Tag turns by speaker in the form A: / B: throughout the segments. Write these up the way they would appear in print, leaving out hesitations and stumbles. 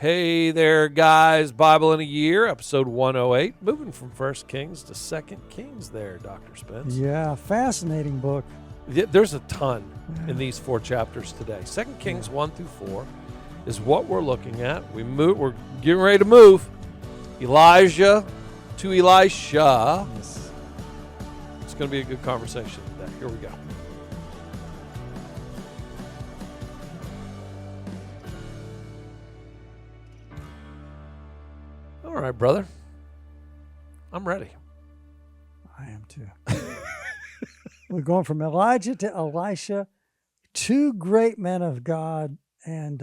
A: Hey there, guys. Bible in a Year, episode 108. Moving from 1 Kings to 2 Kings there, Dr. Spence.
B: Yeah, fascinating book.
A: There's a ton in these 4 chapters today. 2 Kings 1 through 4 is what we're looking at. We're getting ready to move. Elijah to Elisha.
B: Yes.
A: It's going to be a good conversation today. Here we go. All right, brother. I'm ready.
B: I am too. We're going from Elijah to Elisha, 2 great men of God. And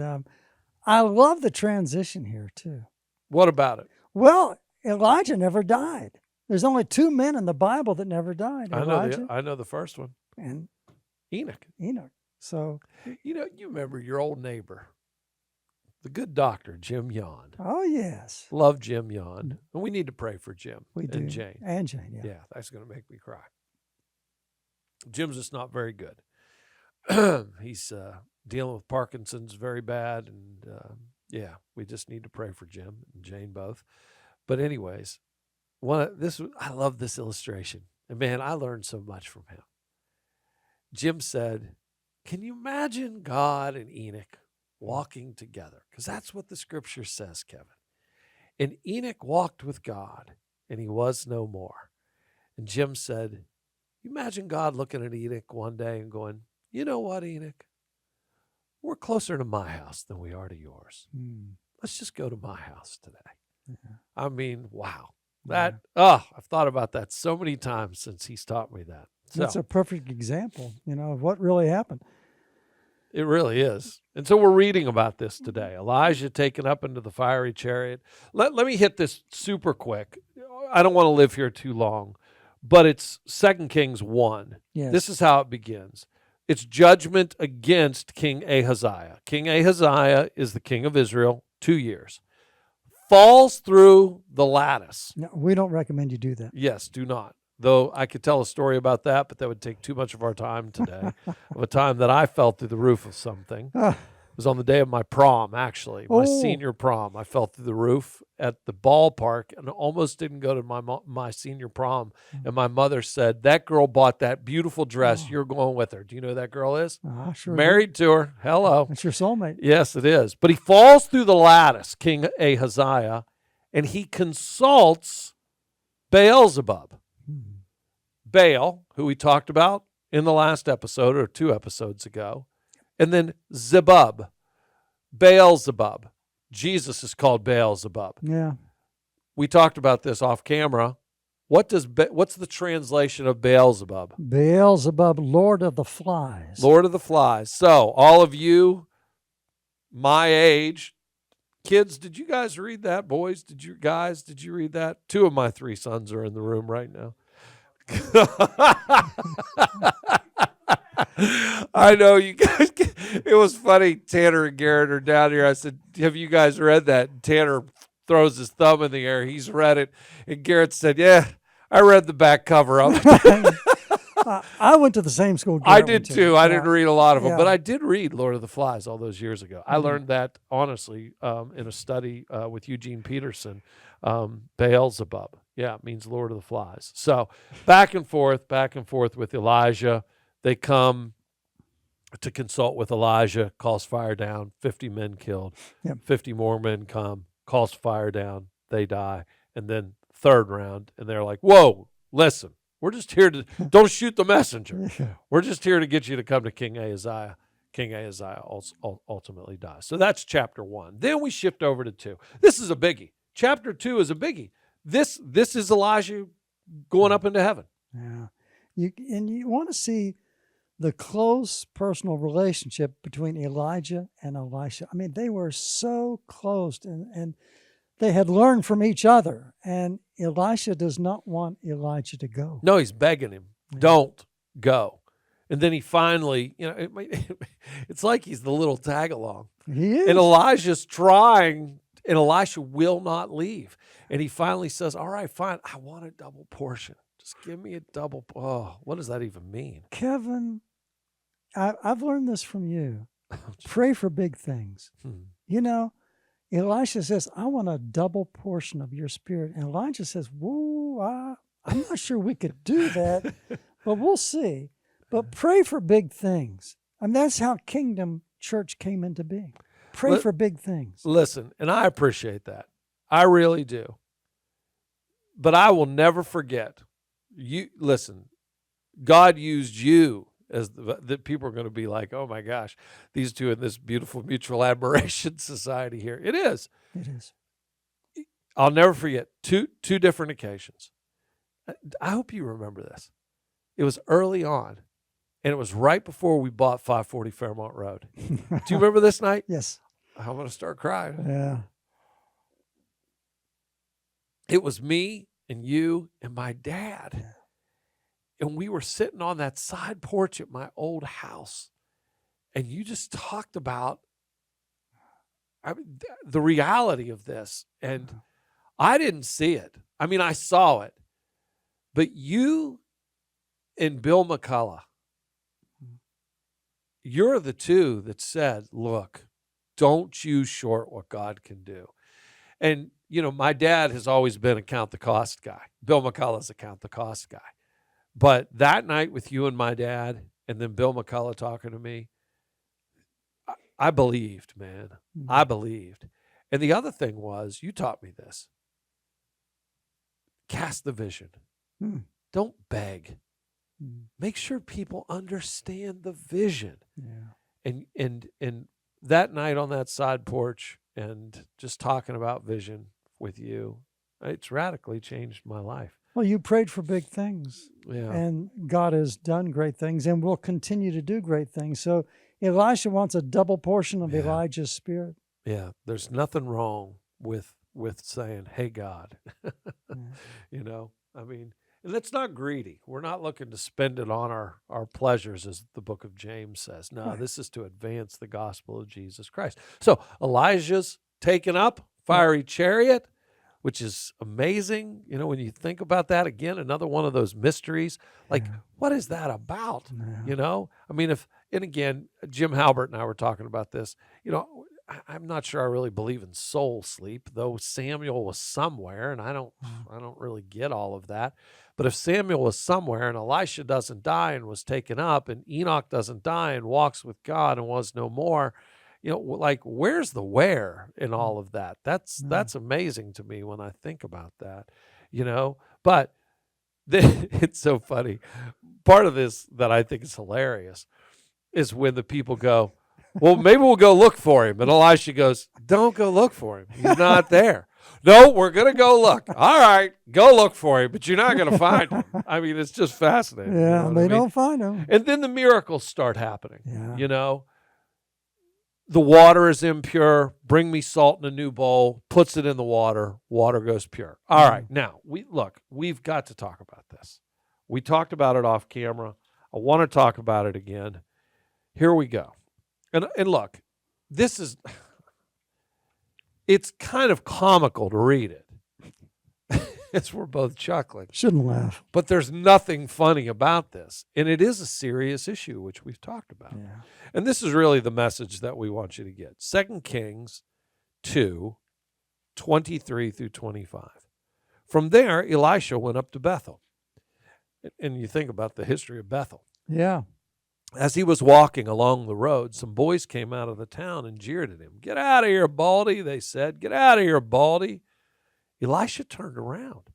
B: I love the transition here too.
A: What about it?
B: Well, Elijah never died. There's only 2 men in the Bible that never died. Elijah
A: I know the first one.
B: and
A: Enoch.
B: So,
A: You remember your old neighbor, the good doctor, Jim Yon.
B: oh yes,
A: Love Jim Yon. And we need to pray for Jim
B: we do.
A: and Jane.
B: And Jane, yeah.
A: Yeah, that's going to make me cry. Jim's just not very good. He's dealing with Parkinson's very bad. And yeah, we just need to pray for Jim and Jane both. But anyways, I love this illustration. And man, I learned so much from him. Jim said, can you imagine God and Enoch walking together? Because that's what the scripture says, Kevin. And Enoch walked with God, and he was no more. And Jim said, you imagine God looking at Enoch one day and going, you know what, Enoch? We're closer to my house than we are to yours. Let's just go to my house today.
B: Yeah.
A: I mean, wow. I've thought about that so many times since he's taught me that.
B: That's a perfect example, of what really happened.
A: It really is. And so we're reading about this today. Elijah taken up into the fiery chariot. Let me hit this super quick. I don't want to live here too long, but it's 2 Kings 1.
B: Yes.
A: This is how it begins. It's judgment against King Ahaziah. King Ahaziah is the king of Israel, 2 years. Falls through the lattice.
B: No, we don't recommend you do that.
A: Yes, do not. Though I could tell a story about that, but that would take too much of our time today. Of a time that I fell through the roof of something. It was on the day of my prom, actually. My senior prom. I fell through the roof at the ballpark and almost didn't go to my senior prom. And my mother said, that girl bought that beautiful dress. You're going with her. Do you know who that girl is?
B: Sure.
A: Married to her. Hello.
B: That's your soulmate.
A: Yes, it is. But he falls through the lattice, King Ahaziah, and he consults baal-zebub. Baal, who we talked about in the last episode or 2 episodes ago, and then Zebub, baal-zebub. Jesus is called baal-zebub.
B: Yeah.
A: We talked about this off camera. What's the translation of baal-zebub?
B: Baal-zebub, Lord of the Flies.
A: Lord of the Flies. So all of you my age, kids, did you guys read that? Boys, did you read that? 2 of my 3 sons are in the room right now. I know you guys. It was funny. Tanner and Garrett are down here. I said, have you guys read that? And Tanner throws his thumb in the air. He's read it. And Garrett said, yeah, I read the back cover of it.
B: I went to the same school
A: I
B: Garrett
A: did
B: went to.
A: too. I didn't read a lot of them,
B: Yeah.
A: but I did read Lord of the Flies all those years ago. I learned that, honestly, in a study with Eugene Peterson, Baal-zebub. Yeah, it means Lord of the Flies. So back and forth with Elijah. They come to consult with Elijah, calls fire down, 50 men killed.
B: Yep.
A: 50 more men come, calls fire down, they die. And then 3rd round, and they're like, whoa, listen, we're just here to, don't shoot the messenger. We're just here to get you to come to King Ahaziah. King Ahaziah ultimately dies. So that's chapter 1. Then we shift over to 2. This is a biggie. Chapter 2 is a biggie. This is Elijah going up into heaven.
B: Yeah. You want to see the close personal relationship between Elijah and Elisha. I mean, they were so close and they had learned from each other. And Elisha does not want Elijah to go.
A: No, he's begging him, don't go. And then he finally, it's like he's the little tag along.
B: He is.
A: And Elijah's trying, and Elisha will not leave. And he finally says, all right, fine, I want a double portion. Just give me a double. Oh, what does that even mean?
B: Kevin, I've learned this from you. Pray for big things. Elisha says, I want a double portion of your spirit. And Elijah says, whoa, I'm not sure we could do that, but we'll see. But pray for big things. I mean, that's how Kingdom Church came into being. Pray for big things.
A: Listen, and I appreciate that. I really do. But I will never forget. You listen, God used you as the people are going to be like, oh my gosh, these two in this beautiful mutual admiration society here. It is.
B: It is.
A: I'll never forget two different occasions. I hope you remember this. It was early on, and it was right before we bought 540 Fairmont Road. Do you remember this night?
B: Yes.
A: I'm going to start crying.
B: Yeah.
A: It was me and you and my dad.
B: Yeah.
A: And we were sitting on that side porch at my old house. And you just talked about the reality of this. And I didn't see it. I mean, I saw it. But you and Bill McCullough, you're the two that said, look, don't you short what God can do. And, you know, my dad has always been a count the cost guy. Bill McCullough's a count the cost guy. But that night with you and my dad, and then Bill McCullough talking to me, I believed, man. I believed. And the other thing was, you taught me this. Cast the vision. Don't beg. Make sure people understand the vision.
B: Yeah.
A: And that night on that side porch and just talking about vision with you, it's radically changed my life.
B: Well, you prayed for big things.
A: Yeah.
B: And God has done great things and will continue to do great things. So Elisha wants a double portion of Elijah's spirit.
A: Yeah. There's nothing wrong with saying, hey, God, you know, I mean, and that's not greedy. We're not looking to spend it on our pleasures, as the book of James says. No, this is to advance the gospel of Jesus Christ. So Elijah's taken up, fiery chariot, which is amazing. You know, when you think about that, again, another one of those mysteries. Like, what is that about? You know, I mean, and again, Jim Halbert and I were talking about this. You know, I'm not sure I really believe in soul sleep, though Samuel was somewhere, and I don't really get all of that. But if Samuel was somewhere and Elisha doesn't die and was taken up, and Enoch doesn't die and walks with God and was no more, you know, like, where's the where in all of that? That's amazing to me when I think about that, you know. But it's so funny. Part of this that I think is hilarious is when the people go, well, maybe we'll go look for him. And Elisha goes, don't go look for him. He's not there. No, we're going to go look. All right, go look for him, but you're not going to find him. I mean, it's just fascinating.
B: Yeah,
A: you know
B: they don't find him.
A: And then the miracles start happening.
B: Yeah.
A: You know, the water is impure. Bring me salt in a new bowl. Puts it in the water. Water goes pure. All right, now, we've got to talk about this. We talked about it off camera. I want to talk about it again. Here we go. And look, this is, it's kind of comical to read it. As we're both chuckling.
B: Shouldn't laugh.
A: But there's nothing funny about this. And it is a serious issue, which we've talked about.
B: Yeah.
A: And this is really the message that we want you to get. 2 Kings 2, 23 through 25. From there, Elisha went up to Bethel. And you think about the history of Bethel.
B: Yeah.
A: As he was walking along the road, some boys came out of the town and jeered at him. Get out of here, Baldy, they said. Get out of here, Baldy. Elisha turned around,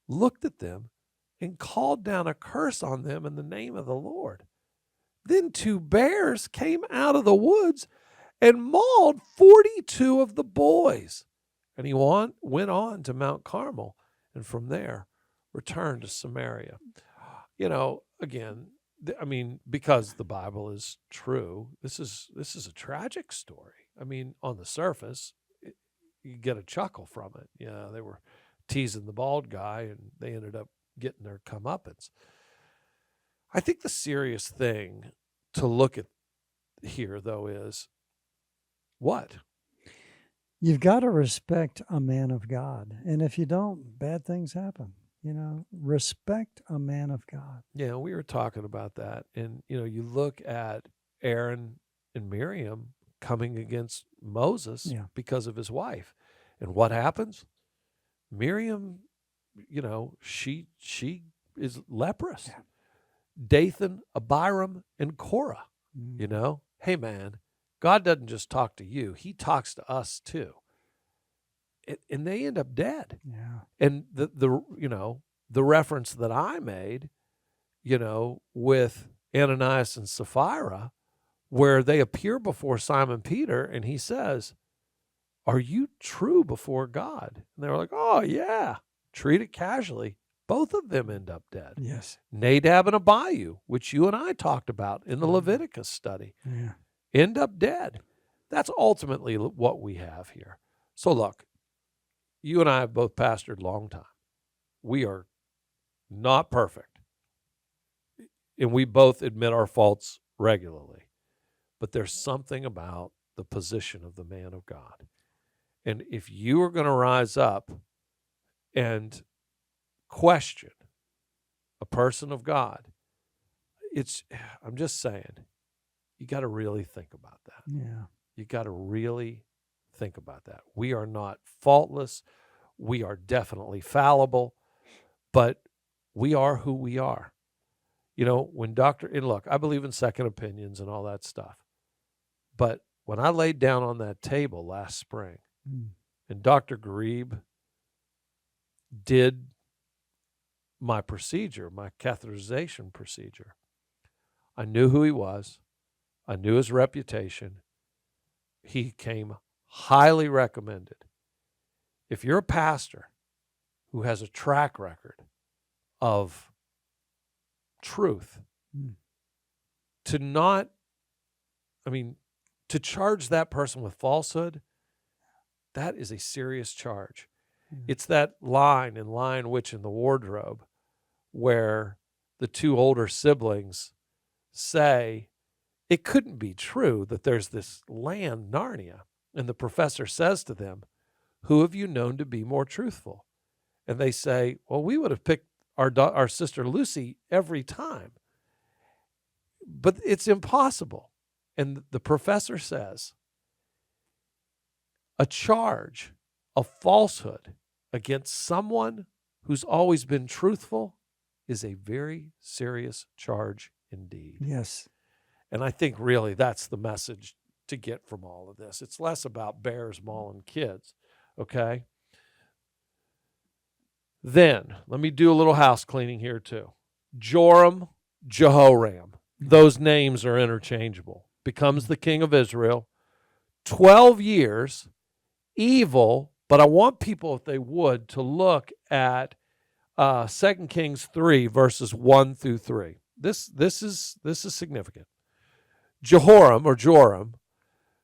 A: looked at them, and called down a curse on them in the name of the Lord. Then 2 bears came out of the woods and mauled 42 of the boys. And he went on to Mount Carmel, and from there returned to Samaria. You know, again, I mean, because the Bible is true, this is a tragic story. I mean, on the surface, you get a chuckle from it. You know, they were teasing the bald guy, and they ended up getting their comeuppance. I think the serious thing to look at here, though, is what?
B: You've got to respect a man of God. And if you don't, bad things happen. You know, respect a man of God.
A: Yeah, we were talking about that. And, you know, you look at Aaron and Miriam coming against Moses
B: Yeah.
A: because of his wife. And what happens? Miriam, she is leprous.
B: Yeah.
A: Dathan, Abiram, and Korah,
B: Mm.
A: Hey, man, God doesn't just talk to you. He talks to us too. And they end up dead.
B: Yeah.
A: And the reference that I made, with Ananias and Sapphira, where they appear before Simon Peter and he says, "Are you true before God?" And they were like, "Oh, yeah." Treat it casually. Both of them end up dead.
B: Yes.
A: Nadab and Abihu, which you and I talked about in the Leviticus study,
B: Yeah.
A: end up dead. That's ultimately what we have here. So look, you and I have both pastored a long time. We are not perfect. And we both admit our faults regularly. But there's something about the position of the man of God. And if you are going to rise up and question a person of God, I'm just saying, you got to really think about that.
B: Yeah.
A: You got to really think about that. We are not faultless. We are definitely fallible, but we are who we are. And look, I believe in second opinions and all that stuff. But when I laid down on that table last spring, and Dr. Garib did my procedure, my catheterization procedure, I knew who he was. I knew his reputation. He came highly recommended. If you're a pastor who has a track record of truth, to charge that person with falsehood, that is a serious charge. It's that line in Lion, Witch, and the Wardrobe where the two older siblings say, it couldn't be true that there's this land, Narnia. And the professor says to them, who have you known to be more truthful? And they say, well, we would have picked our sister Lucy every time. But it's impossible. And the professor says, a charge of falsehood against someone who's always been truthful is a very serious charge indeed.
B: Yes.
A: And I think really that's the message to get from all of this. It's less about bears mauling kids, okay? Then, let me do a little house cleaning here too. Joram, Jehoram, those names are interchangeable. Becomes the king of Israel. 12 years, evil, but I want people, if they would, to look at 2 Kings 3, verses 1 through 3. This is significant. Joram,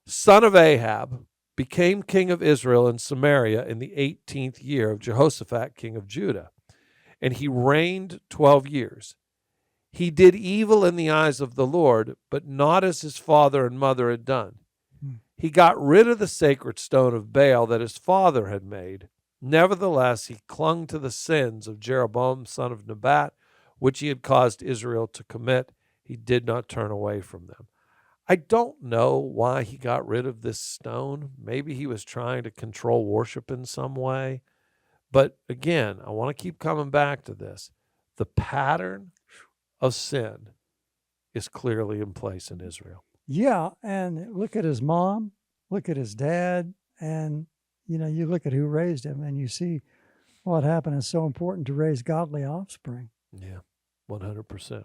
A: son of Ahab, became king of Israel in Samaria in the 18th year of Jehoshaphat, king of Judah, and he reigned 12 years. He did evil in the eyes of the Lord, but not as his father and mother had done. He got rid of the sacred stone of Baal that his father had made. Nevertheless, he clung to the sins of Jeroboam, son of Nebat, which he had caused Israel to commit. He did not turn away from them. I don't know why he got rid of this stone. Maybe he was trying to control worship in some way. But again, I want to keep coming back to this. The pattern of sin is clearly in place in Israel.
B: Yeah, and look at his mom, look at his dad, and you look at who raised him, and you see what happened. It's so important to raise godly offspring.
A: Yeah, 100%.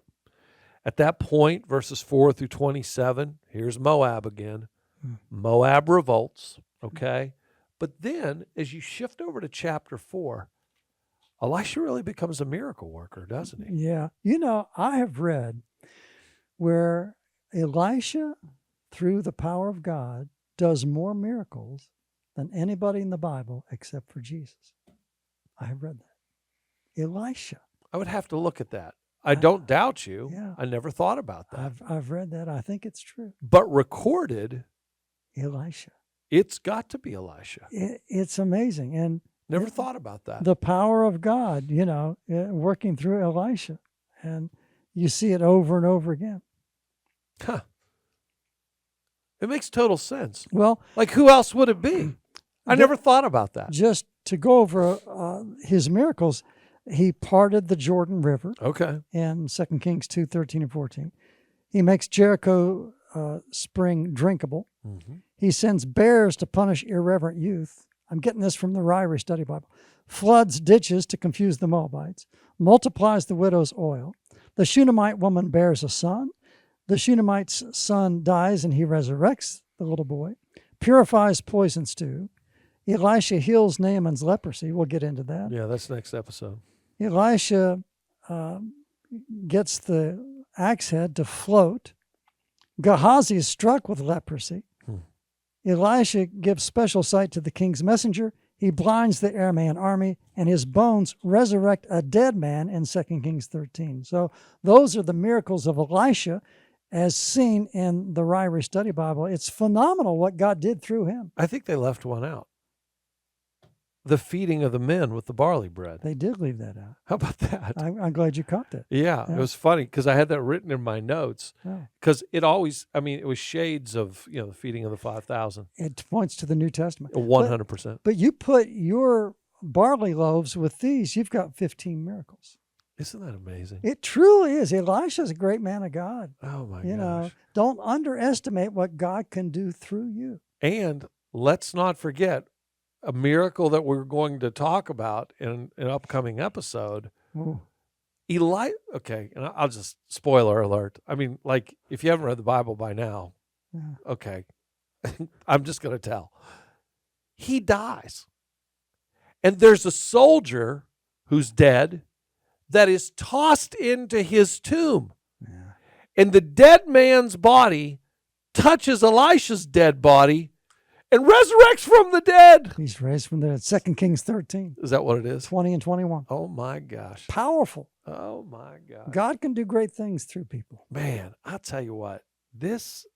A: At that point, verses 4 through 27, here's Moab again. Moab revolts, okay? But then, as you shift over to chapter 4, Elisha really becomes a miracle worker, doesn't he?
B: Yeah. I have read where Elisha, through the power of God, does more miracles than anybody in the Bible except for Jesus. I have read that. Elisha.
A: I would have to look at that. I don't doubt you.
B: Yeah.
A: I never thought about that.
B: I've read that. I think it's true.
A: But recorded,
B: Elisha.
A: It's got to be Elisha.
B: It's amazing. And
A: never thought about that.
B: The power of God, working through Elisha. And you see it over and over again.
A: Huh. It makes total sense.
B: Well,
A: Like, who else would it be? I never thought about that.
B: just to go over his miracles, he parted the Jordan River
A: Okay.
B: in 2 Kings 2:13 and 14. He makes Jericho spring drinkable.
A: Mm-hmm.
B: He sends bears to punish irreverent youth. I'm getting this from the Ryrie Study Bible. Floods ditches to confuse the Moabites. Multiplies the widow's oil. The Shunammite woman bears a son. The Shunammite's son dies and he resurrects the little boy. Purifies poison stew. Elisha heals Naaman's leprosy. We'll get into that.
A: Yeah, that's next episode.
B: Elisha gets the axe head to float. Gehazi is struck with leprosy. Elisha gives special sight to the king's messenger. He blinds the Aramean army, and his bones resurrect a dead man in 2 Kings 13. So those are the miracles of Elisha as seen in the Ryrie Study Bible. It's phenomenal what God did through him.
A: I think they left one out. The feeding of the men with the barley bread.
B: They did leave that out.
A: How about that?
B: I'm glad you caught that.
A: Yeah, it was funny because I had that written in my notes
B: Yeah.
A: because it always, it was shades of, the feeding of the 5,000.
B: It points to the New Testament.
A: 100%.
B: But you put your barley loaves with these, you've got 15 miracles.
A: Isn't that amazing?
B: It truly is. Elisha's a great man of God.
A: Oh, my
B: You
A: gosh.
B: know, don't underestimate what God can do through you.
A: And let's not forget a miracle that we're going to talk about in an upcoming episode.
B: Ooh.
A: Okay, and I'll just, spoiler alert. If you haven't read the Bible by now,
B: Yeah.
A: okay, I'm just going to tell. He dies. And there's a soldier who's dead that is tossed into his tomb.
B: Yeah.
A: And the dead man's body touches Elisha's dead body and resurrects from the dead.
B: He's raised from the dead. 2 Kings 13,
A: Is that what it is?
B: 20 and 21.
A: Oh, my gosh.
B: Powerful.
A: Oh, my gosh.
B: God can do great things through people.
A: Man, I'll tell you what.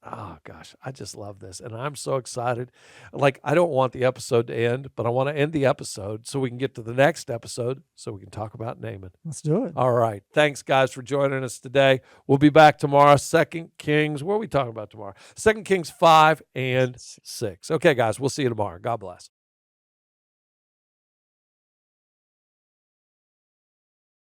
A: Oh gosh, I just love this. And I'm so excited. Like, I don't want the episode to end, but I want to end the episode so we can get to the next episode so we can talk about Naaman.
B: Let's do it.
A: All right. Thanks, guys, for joining us today. We'll be back tomorrow. 2 Kings. What are we talking about tomorrow? 2 Kings 5 and 6. Okay, guys, we'll see you tomorrow. God bless.